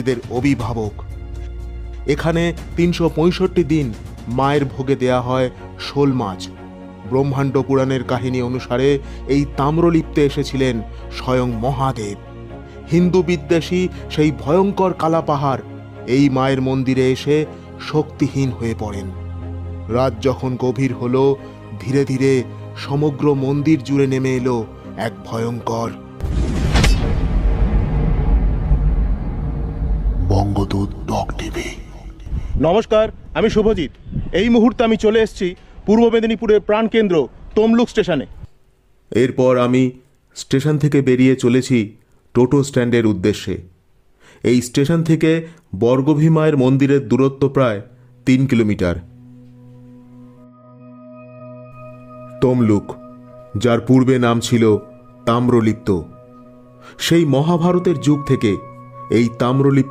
এদের অভিভাবক। এখানে ৩৬৫ দিন মায়ের ভোগে দেয়া হয় শোল মাছ। ব্রহ্মাণ্ড পুরাণের কাহিনী অনুসারে এই তাম্রলিপ্তে এসেছিলেন স্বয়ং মহাদেব। হিন্দু বিদ্বেষী সেই ভয়ঙ্কর কালা পাহাড় এই মায়ের মন্দিরে এসে শক্তিহীন হয়ে পড়েন। রাত যখন গভীর হলো, ধীরে ধীরে সমগ্র মন্দির জুড়ে নেমে এলো এক ভয়ঙ্কর বঙ্গদূত টক টিভি। নমস্কার, আমি শুভজিৎ। এই মুহূর্তে আমি চলে এসেছি পূর্ব মেদিনীপুরের প্রাণকেন্দ্র তমলুক স্টেশনে। এরপর আমি স্টেশন থেকে বেরিয়ে চলেছি টোটো স্ট্যান্ডের উদ্দেশ্যে। এই স্টেশন থেকে বর্গভী মায়ের মন্দিরের দূরত্ব প্রায় ৩ কিলোমিটার। তমলুক, যার পূর্বে নাম ছিল তাম্রলিপ্ত, সেই মহাভারতের যুগ থেকে এই তাম্রলিপ্ত